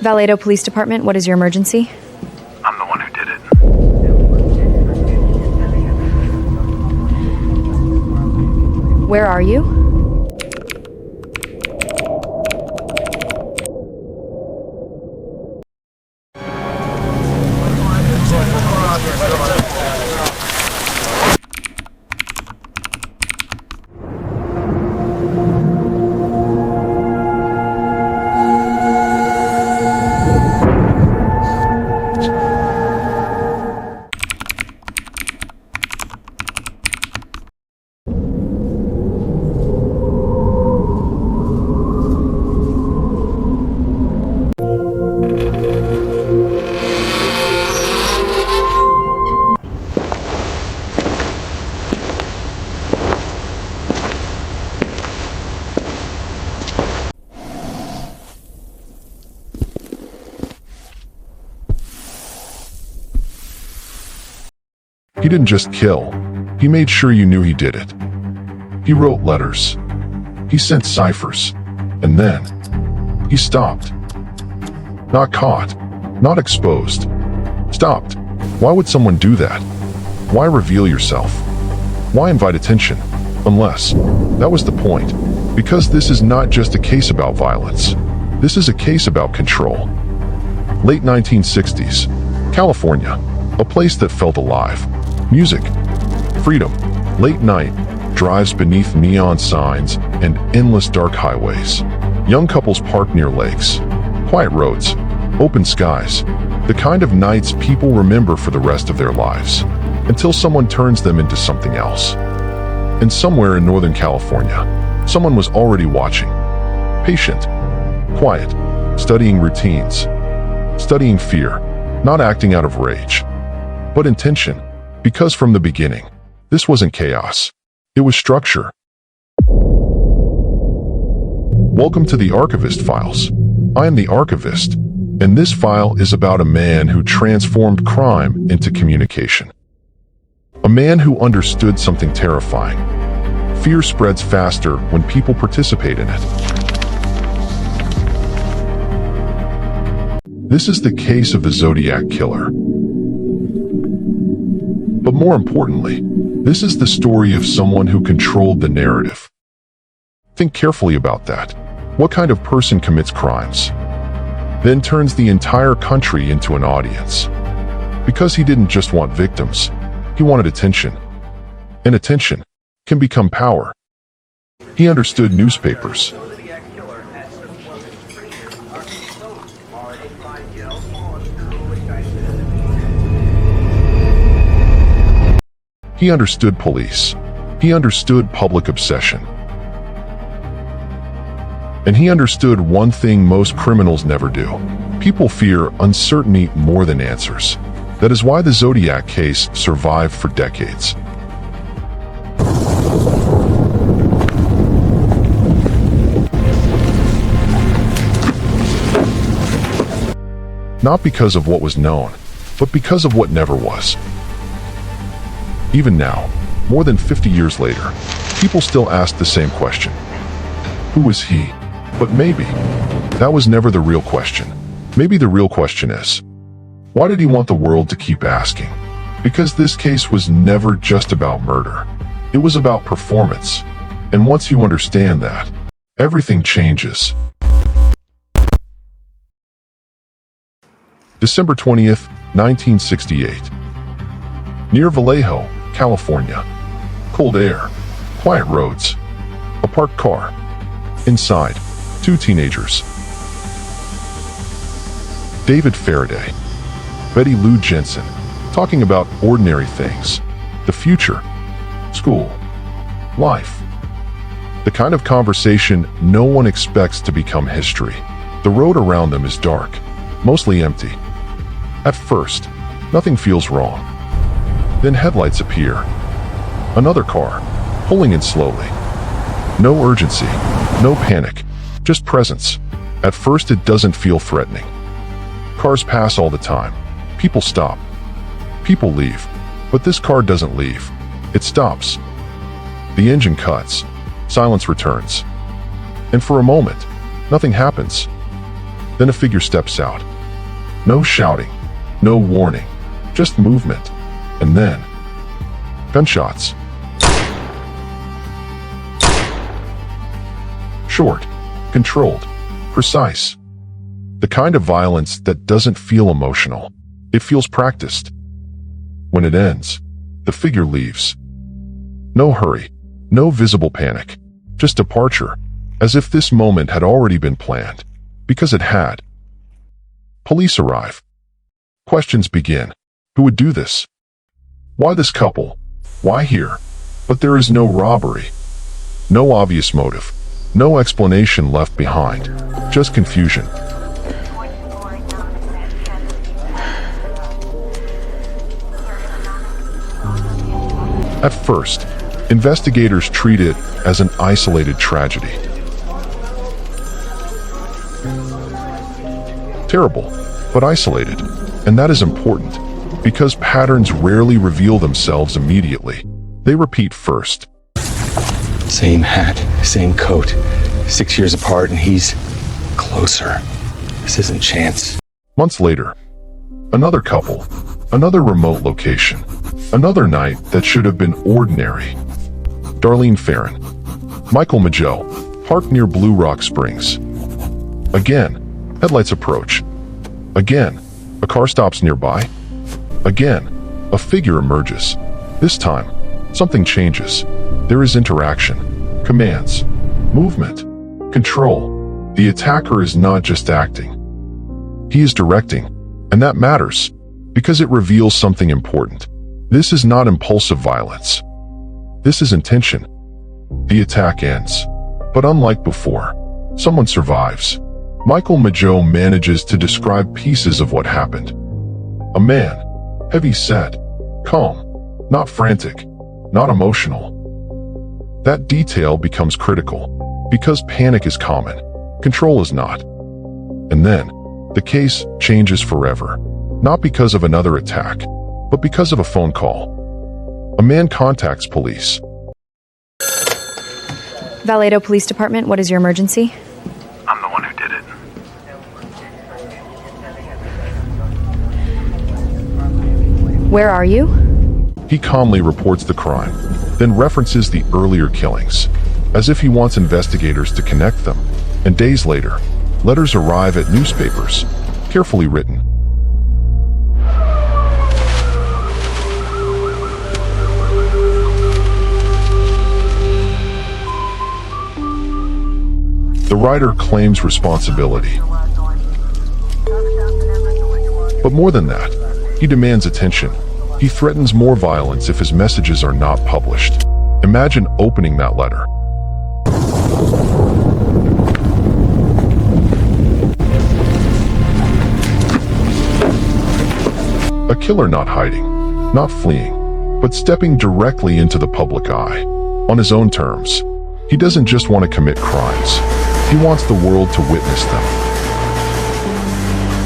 Vallejo Police Department, what is your emergency? I'm the one who did it. Where are you? He didn't just kill, he made sure you knew he did it. He wrote letters. He sent ciphers. And then, he stopped. Not caught. Not exposed. Stopped. Why would someone do that? Why reveal yourself? Why invite attention? Unless, that was the point. Because this is not just a case about violence. This is a case about control. Late 1960s, California, a place that felt alive. Music, freedom, late night, drives beneath neon signs and endless dark highways. Young couples park near lakes, quiet roads, open skies, the kind of nights people remember for the rest of their lives, until someone turns them into something else. And somewhere in Northern California, someone was already watching. Patient, quiet, studying routines, studying fear, not acting out of rage, but intention. Because from the beginning, this wasn't chaos. It was structure. Welcome to the Archivist Files. I am the Archivist, and this file is about a man who transformed crime into communication. A man who understood something terrifying. Fear spreads faster when people participate in it. This is the case of the Zodiac Killer. But more importantly, this is the story of someone who controlled the narrative. Think carefully about that. What kind of person commits crimes? Then turns the entire country into an audience. Because he didn't just want victims, he wanted attention. And attention can become power. He understood newspapers. He understood police. He understood public obsession. And he understood one thing most criminals never do. People fear uncertainty more than answers. That is why the Zodiac case survived for decades. Not because of what was known, but because of what never was. Even now, more than 50 years later, people still ask the same question. Who was he? But maybe that was never the real question. Maybe the real question is, why did he want the world to keep asking? Because this case was never just about murder. It was about performance. And once you understand that, everything changes. December 20th, 1968. Near Vallejo, California. Cold air, quiet roads, a parked car. Inside, two teenagers. David Faraday, Betty Lou Jensen, talking about ordinary things. The future, school, life. The kind of conversation no one expects to become history. The road around them is dark, mostly empty. At first, nothing feels wrong. Then headlights appear. Another car, pulling in slowly. No urgency, no panic, just presence. At first it doesn't feel threatening. Cars pass all the time. People stop. People leave. But this car doesn't leave. It stops. The engine cuts. Silence returns. And for a moment, nothing happens. Then a figure steps out. No shouting, no warning, just movement. And then, gunshots. Short, controlled, precise. The kind of violence that doesn't feel emotional. It feels practiced. When it ends, the figure leaves. No hurry, no visible panic, just departure, as if this moment had already been planned, because it had. Police arrive. Questions begin. Who would do this? Why this couple? Why here? But there is no robbery. No obvious motive. No explanation left behind. Just confusion. At first, investigators treat it as an isolated tragedy. Terrible, but isolated. And that is important, because patterns rarely reveal themselves immediately. They repeat first. Same hat, same coat. 6 years apart and he's closer. This isn't chance. Months later, another couple, another remote location, another night that should have been ordinary. Darlene Farron, Michael Mageau, parked near Blue Rock Springs. Again, headlights approach. Again, a car stops nearby. Again, a figure emerges. This time, something changes. There is interaction, commands, movement, control. The attacker is not just acting. He is directing, and that matters, because it reveals something important. This is not impulsive violence. This is intention. The attack ends. But unlike before, someone survives. Michael Mageau manages to describe pieces of what happened. A man, heavy-set, calm, not frantic, not emotional. That detail becomes critical, because panic is common, control is not. And then, the case changes forever, not because of another attack, but because of a phone call. A man contacts police. Vallejo Police Department, what is your emergency? I'm the one who did it. Where are you? He calmly reports the crime, then references the earlier killings, as if he wants investigators to connect them. And days later, letters arrive at newspapers, carefully written. The writer claims responsibility. But more than that, he demands attention. He threatens more violence if his messages are not published. Imagine opening that letter. A killer not hiding, not fleeing, but stepping directly into the public eye, on his own terms. He doesn't just want to commit crimes. He wants the world to witness them.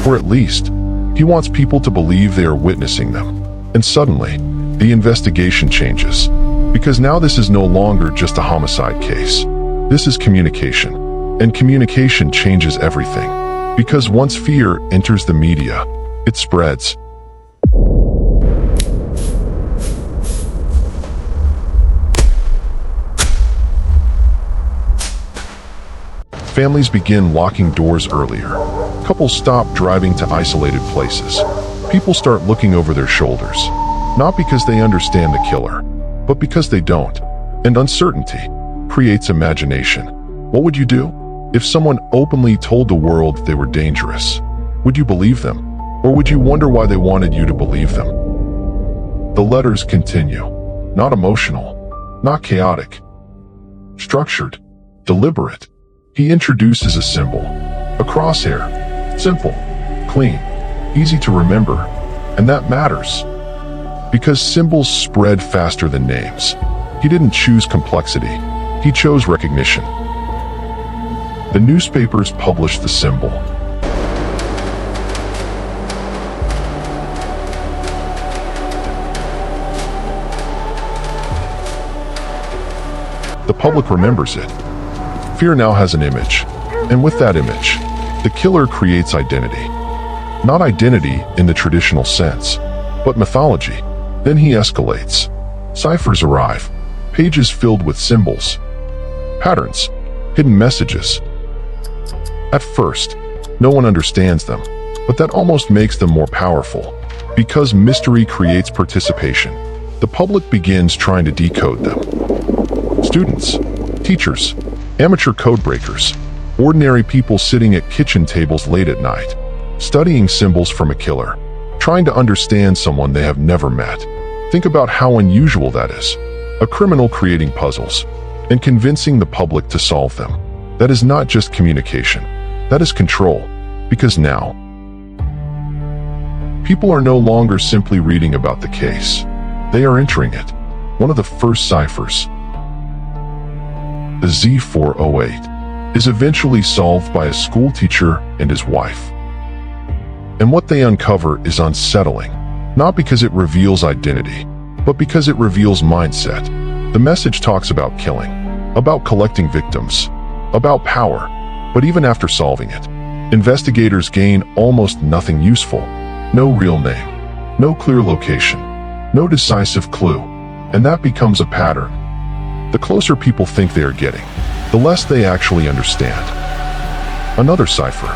Or at least, he wants people to believe they are witnessing them. And suddenly, the investigation changes. Because now this is no longer just a homicide case. This is communication. And communication changes everything. Because once fear enters the media, it spreads. Families begin locking doors earlier. Couples stop driving to isolated places. People start looking over their shoulders. Not because they understand the killer, but because they don't. And uncertainty creates imagination. What would you do if someone openly told the world they were dangerous? Would you believe them? Or would you wonder why they wanted you to believe them? The letters continue. Not emotional, not chaotic. Structured, deliberate. He introduces a symbol, a crosshair. Simple, clean, easy to remember. And that matters. Because symbols spread faster than names. He didn't choose complexity. He chose recognition. The newspapers published the symbol. The public remembers it. Fear now has an image, and with that image, The killer creates identity. Not identity in the traditional sense, but mythology. Then he escalates. Ciphers arrive, pages filled with symbols, patterns, hidden messages. At first, no one understands them, but that almost makes them more powerful. Because mystery creates participation, the public begins trying to decode them. Students, teachers, amateur code breakers, ordinary people sitting at kitchen tables late at night, studying symbols from a killer, trying to understand someone they have never met. Think about how unusual that is. A criminal creating puzzles and convincing the public to solve them. That is not just communication. That is control. Because now, people are no longer simply reading about the case. They are entering it. One of the first ciphers, the Z408, is eventually solved by a school teacher and his wife. And what they uncover is unsettling, not because it reveals identity, but because it reveals mindset. The message talks about killing, about collecting victims, about power, but even after solving it, investigators gain almost nothing useful. No real name, no clear location, no decisive clue, and that becomes a pattern. The closer people think they are getting, the less they actually understand. Another cipher,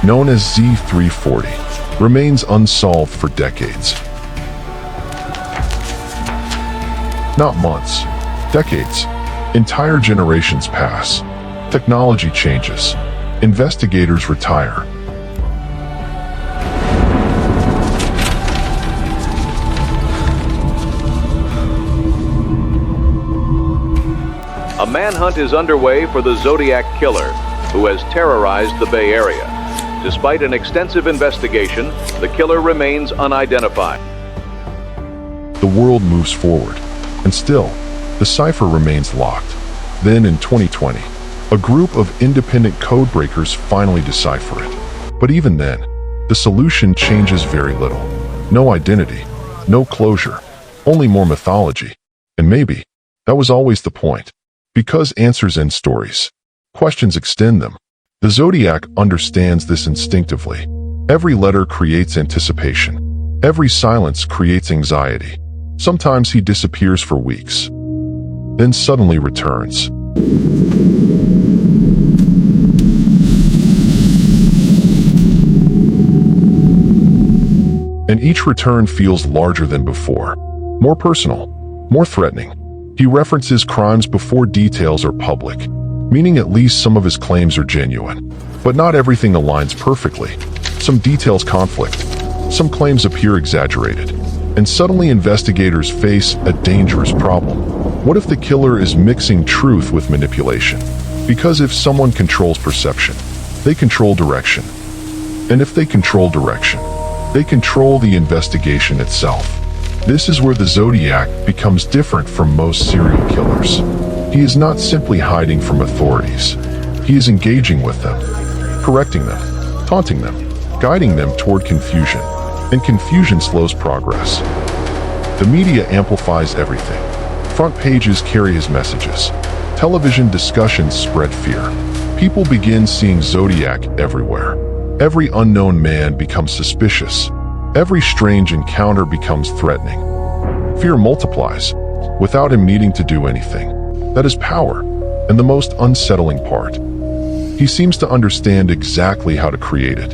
known as Z340, remains unsolved for decades. Not months, decades. Entire generations pass. Technology changes. Investigators retire. A manhunt is underway for the Zodiac Killer, who has terrorized the Bay Area. Despite an extensive investigation, the killer remains unidentified. The world moves forward, and still, the cipher remains locked. Then in 2020, a group of independent code breakers finally decipher it. But even then, the solution changes very little. No identity, no closure, only more mythology. And maybe that was always the point. Because answers end stories, questions extend them. The Zodiac understands this instinctively. Every letter creates anticipation. Every silence creates anxiety. Sometimes he disappears for weeks, then suddenly returns. And each return feels larger than before, more personal, more threatening. He references crimes before details are public, meaning at least some of his claims are genuine. But not everything aligns perfectly. Some details conflict, some claims appear exaggerated, and suddenly investigators face a dangerous problem. What if the killer is mixing truth with manipulation? Because if someone controls perception, they control direction. And if they control direction, they control the investigation itself. This is where the Zodiac becomes different from most serial killers. He is not simply hiding from authorities. He is engaging with them, correcting them, taunting them, guiding them toward confusion. And confusion slows progress. The media amplifies everything. Front pages carry his messages. Television discussions spread fear. People begin seeing Zodiac everywhere. Every unknown man becomes suspicious. Every strange encounter becomes threatening. Fear multiplies, without him needing to do anything. That is power, and the most unsettling part. He seems to understand exactly how to create it.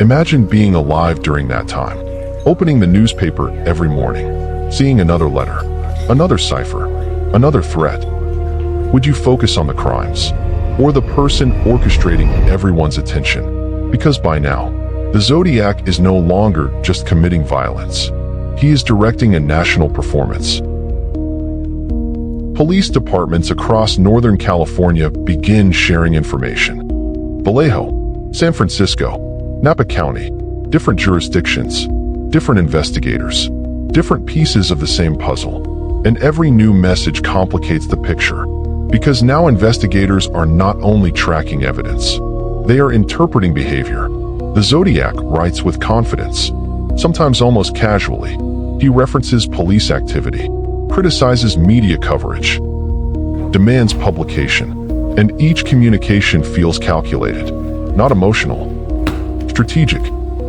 Imagine being alive during that time, opening the newspaper every morning, seeing another letter, another cipher, another threat. Would you focus on the crimes, or the person orchestrating everyone's attention? Because by now, the Zodiac is no longer just committing violence. He is directing a national performance. Police departments across Northern California begin sharing information. Vallejo, San Francisco, Napa County, different jurisdictions, different investigators, different pieces of the same puzzle. And every new message complicates the picture, because now investigators are not only tracking evidence, they are interpreting behavior. The Zodiac writes with confidence, sometimes almost casually. He references police activity, criticizes media coverage, demands publication, and each communication feels calculated. not emotional. Strategic.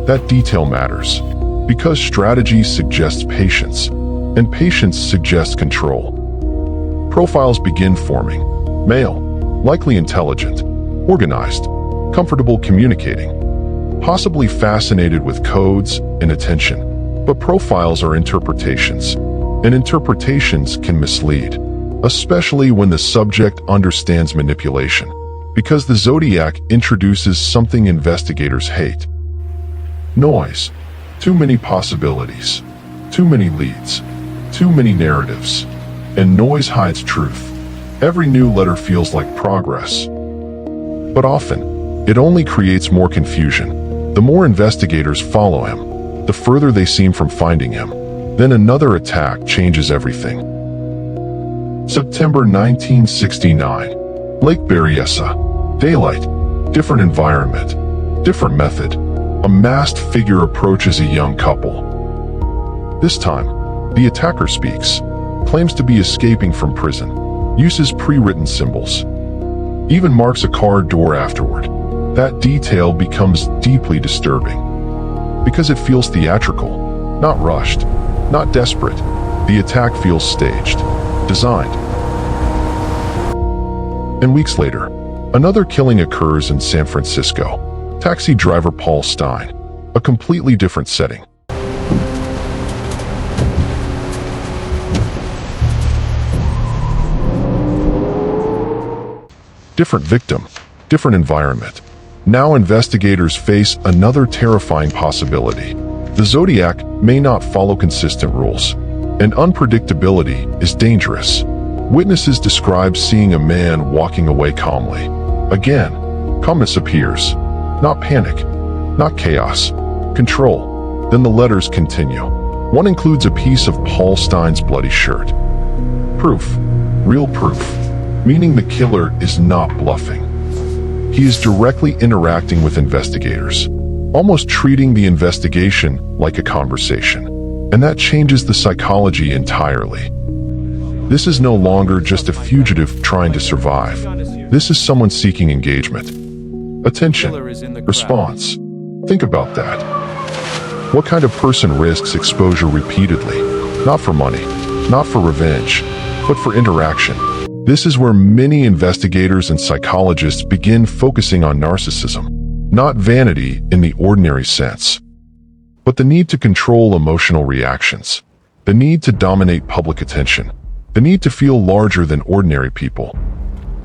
That detail matters. Because strategy suggests patience, and patience suggests control. Profiles begin forming. Male, likely intelligent, organized, comfortable communicating, possibly fascinated with codes and attention. But profiles are interpretations, and interpretations can mislead, especially when the subject understands manipulation, because the Zodiac introduces something investigators hate. Noise. Too many possibilities, too many leads, too many narratives, and noise hides truth. Every new letter feels like progress, but often, it only creates more confusion. The more investigators follow him, the further they seem from finding him. Then another attack changes everything. September 1969. Lake Berryessa. Daylight. Different environment. Different method. A masked figure approaches a young couple. This time, the attacker speaks, claims to be escaping from prison, uses pre-written symbols, even marks a car door afterward. That detail becomes deeply disturbing, because it feels theatrical, not rushed, not desperate. The attack feels staged, designed. And weeks later, another killing occurs in San Francisco. Taxi driver Paul Stein. A completely different setting. Different victim, different environment. Now investigators face another terrifying possibility. The Zodiac may not follow consistent rules, and unpredictability is dangerous. Witnesses describe seeing a man walking away calmly. Again, calmness appears. Not panic, not chaos, control. Then the letters continue. One includes a piece of Paul Stein's bloody shirt. Proof, real proof, meaning the killer is not bluffing. He is directly interacting with investigators, almost treating the investigation like a conversation. And that changes the psychology entirely. This is no longer just a fugitive trying to survive. This is someone seeking engagement. Attention, response. Think about that. What kind of person risks exposure repeatedly? Not for money, not for revenge, but for interaction. This is where many investigators and psychologists begin focusing on narcissism, not vanity in the ordinary sense, but the need to control emotional reactions, the need to dominate public attention, the need to feel larger than ordinary people.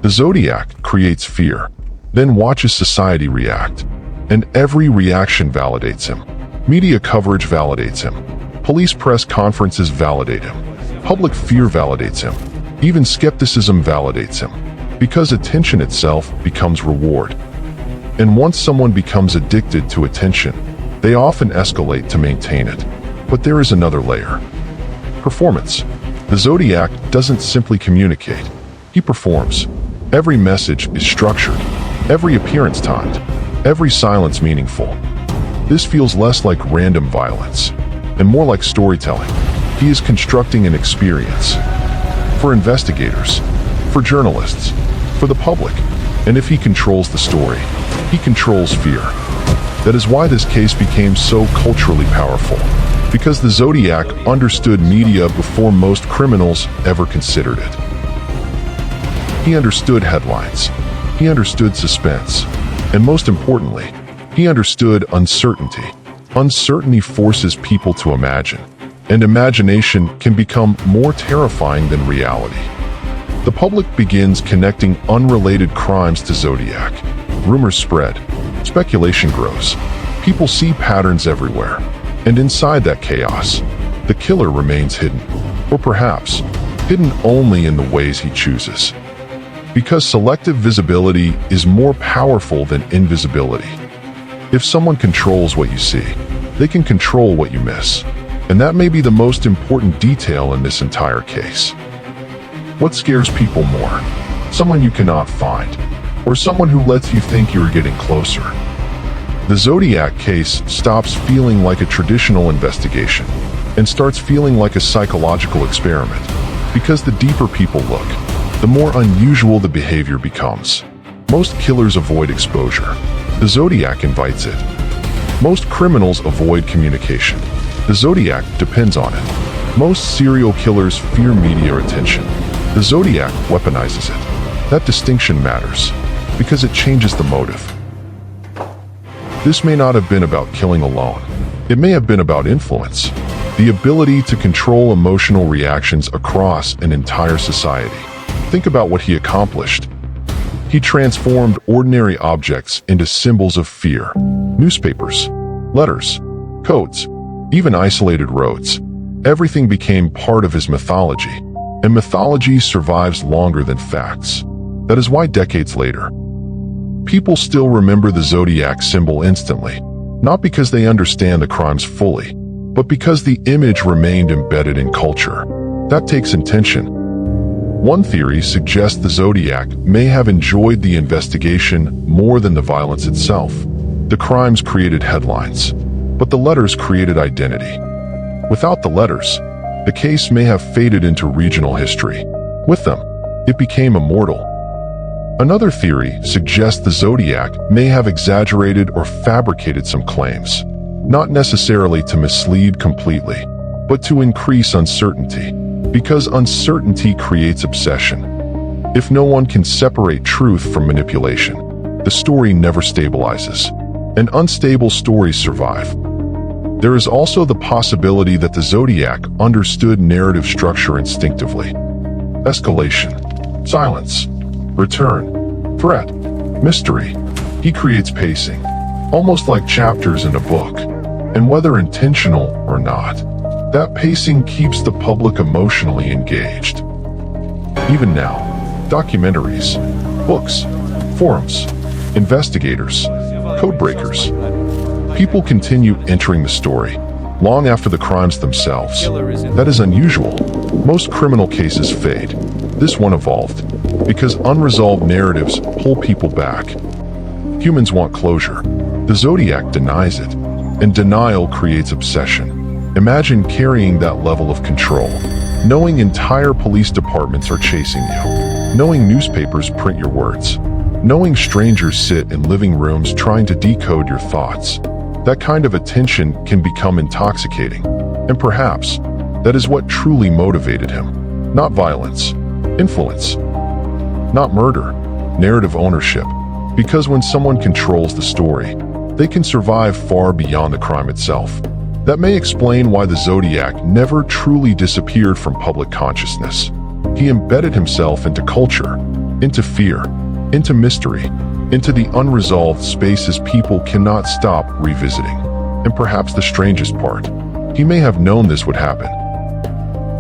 The Zodiac creates fear, then watches society react, and every reaction validates him. Media coverage validates him. Police press conferences validate him. Public fear validates him. Even skepticism validates him, because attention itself becomes reward. And once someone becomes addicted to attention, they often escalate to maintain it. But there is another layer. Performance. The Zodiac doesn't simply communicate. He performs. Every message is structured. Every appearance timed, every silence meaningful. This feels less like random violence, and more like storytelling. He is constructing an experience. For investigators, for journalists, for the public. And if he controls the story, he controls fear. That is why this case became so culturally powerful. Because the Zodiac understood media before most criminals ever considered it. He understood headlines. He understood suspense, and most importantly, he understood uncertainty. Uncertainty forces people to imagine, and imagination can become more terrifying than reality. The public begins connecting unrelated crimes to Zodiac. Rumors spread, speculation grows. People see patterns everywhere, and inside that chaos, the killer remains hidden, or perhaps hidden only in the ways he chooses. Because selective visibility is more powerful than invisibility. If someone controls what you see, they can control what you miss. And that may be the most important detail in this entire case. What scares people more? Someone you cannot find, or someone who lets you think you are getting closer? The Zodiac case stops feeling like a traditional investigation and starts feeling like a psychological experiment. Because the deeper people look, the more unusual the behavior becomes. Most killers avoid exposure. The Zodiac invites it. Most criminals avoid communication. The Zodiac depends on it. Most serial killers fear media attention. The Zodiac weaponizes it. That distinction matters, because it changes the motive. This may not have been about killing alone. It may have been about influence, the ability to control emotional reactions across an entire society. Think about what he accomplished. He transformed ordinary objects into symbols of fear. Newspapers, letters, codes, even isolated roads. Everything became part of his mythology, and mythology survives longer than facts. That is why decades later, people still remember the Zodiac symbol instantly, not because they understand the crimes fully, but because the image remained embedded in culture. That takes intention. One theory suggests the Zodiac may have enjoyed the investigation more than the violence itself. The crimes created headlines, but the letters created identity. Without the letters, the case may have faded into regional history. With them, it became immortal. Another theory suggests the Zodiac may have exaggerated or fabricated some claims, not necessarily to mislead completely, but to increase uncertainty, because uncertainty creates obsession. If no one can separate truth from manipulation, the story never stabilizes, and unstable stories survive. There is also the possibility that the Zodiac understood narrative structure instinctively. Escalation, silence, return, threat, mystery. He creates pacing, almost like chapters in a book, and whether intentional or not, that pacing keeps the public emotionally engaged. Even now, documentaries, books, forums, investigators, codebreakers, people continue entering the story long after the crimes themselves. That is unusual. Most criminal cases fade. This one evolved because unresolved narratives pull people back. Humans want closure. The Zodiac denies it, and denial creates obsession. Imagine carrying that level of control, knowing entire police departments are chasing you, knowing newspapers print your words, knowing strangers sit in living rooms trying to decode your thoughts. That kind of attention can become intoxicating, and perhaps that is what truly motivated him. Not violence, influence, not murder, narrative ownership. Because when someone controls the story, they can survive far beyond the crime itself. That may explain why the Zodiac never truly disappeared from public consciousness. He embedded himself into culture, into fear, into mystery, into the unresolved spaces people cannot stop revisiting. And perhaps the strangest part, he may have known this would happen.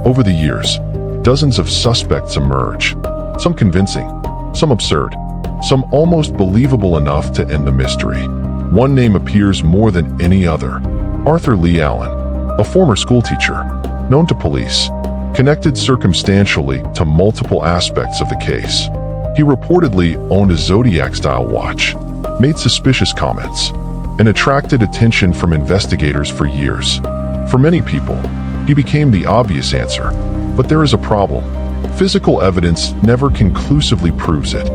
Over the years, dozens of suspects emerge, some convincing, some absurd, some almost believable enough to end the mystery. One name appears more than any other: Arthur Lee Allen, a former schoolteacher, known to police, connected circumstantially to multiple aspects of the case. He reportedly owned a Zodiac-style watch, made suspicious comments, and attracted attention from investigators for years. For many people, he became the obvious answer, but there is a problem. Physical evidence never conclusively proves it.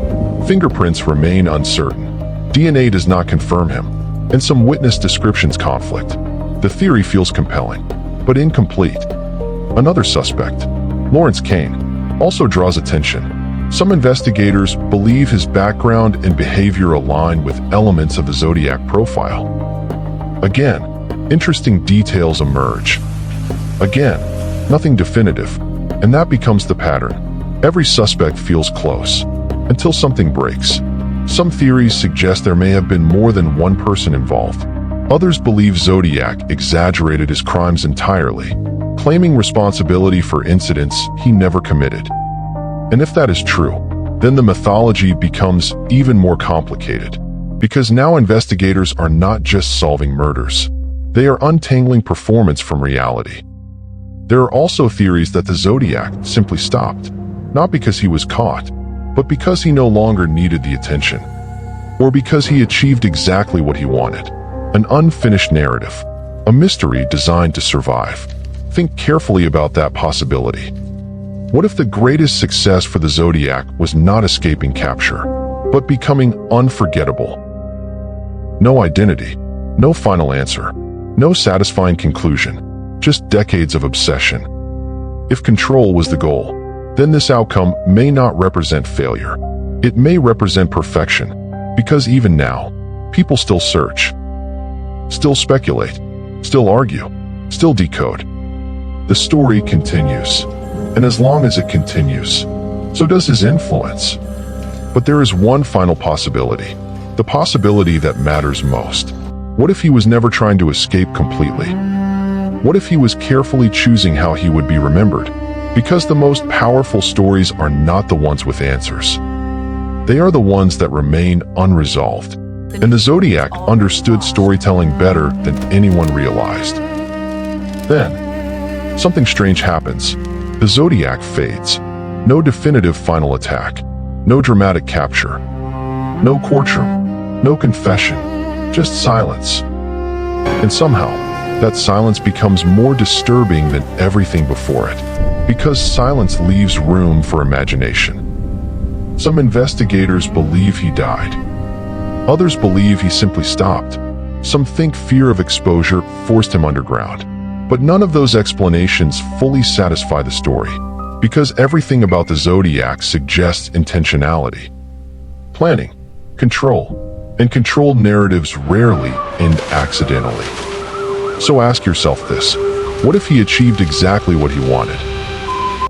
Fingerprints remain uncertain. DNA does not confirm him, and some witness descriptions conflict. The theory feels compelling, but incomplete. Another suspect, Lawrence Kane, also draws attention. Some investigators believe his background and behavior align with elements of the Zodiac profile. Again, interesting details emerge. Again, nothing definitive, and that becomes the pattern. Every suspect feels close, until something breaks. Some theories suggest there may have been more than one person involved. Others believe Zodiac exaggerated his crimes entirely, claiming responsibility for incidents he never committed. And if that is true, then the mythology becomes even more complicated, because now investigators are not just solving murders. They are untangling performance from reality. There are also theories that the Zodiac simply stopped, not because he was caught, but because he no longer needed the attention, or because he achieved exactly what he wanted: an unfinished narrative, a mystery designed to survive. Think carefully about that possibility. What if the greatest success for the Zodiac was not escaping capture, but becoming unforgettable? No identity, no final answer, no satisfying conclusion, just decades of obsession. If control was the goal, then this outcome may not represent failure. It may represent perfection, because even now, people still search, still speculate, still argue, still decode. The story continues, and as long as it continues, so does his influence. But there is one final possibility, the possibility that matters most. What if he was never trying to escape completely? What if he was carefully choosing how he would be remembered? Because the most powerful stories are not the ones with answers. They are the ones that remain unresolved. And the Zodiac understood storytelling better than anyone realized. Then, something strange happens. The Zodiac fades. No definitive final attack. No dramatic capture. No courtroom. No confession. Just silence. And somehow, that silence becomes more disturbing than everything before it. Because silence leaves room for imagination. Some investigators believe he died. Others believe he simply stopped. Some think fear of exposure forced him underground. But none of those explanations fully satisfy the story, because everything about the Zodiac suggests intentionality, planning, control, and controlled narratives rarely end accidentally. So ask yourself this: what if he achieved exactly what he wanted?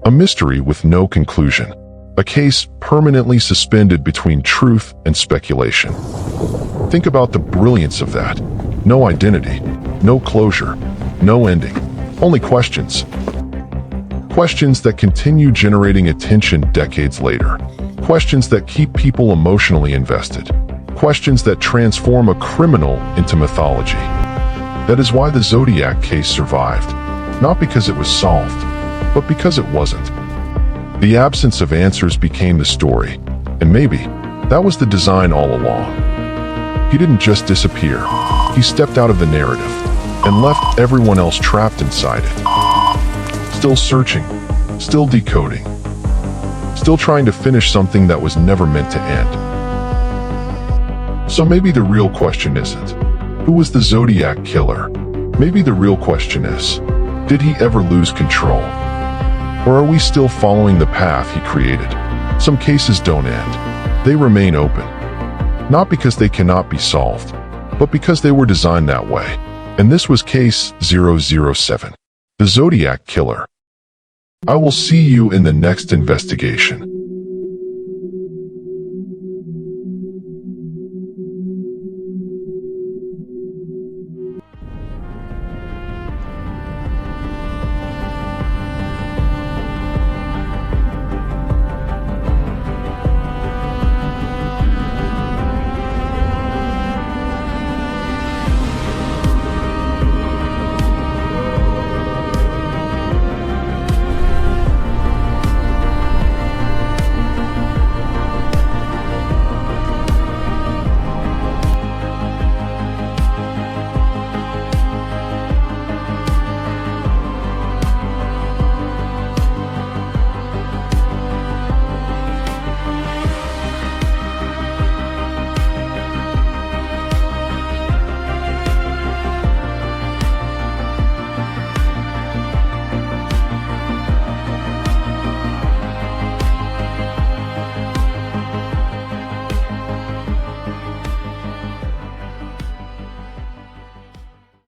A mystery with no conclusion. A case permanently suspended between truth and speculation. Think about the brilliance of that. No identity, no closure, no ending, only questions. Questions that continue generating attention decades later. Questions that keep people emotionally invested. Questions that transform a criminal into mythology. That is why the Zodiac case survived. Not because it was solved, but because it wasn't. The absence of answers became the story, and maybe that was the design all along. He didn't just disappear. He stepped out of the narrative and left everyone else trapped inside it. Still searching, still decoding, still trying to finish something that was never meant to end. So maybe the real question isn't, who was the Zodiac Killer? Maybe the real question is, did he ever lose control? Or are we still following the path he created? Some cases don't end. They remain open. Not because they cannot be solved, but because they were designed that way. And this was case 007, the Zodiac Killer. I will see you in the next investigation.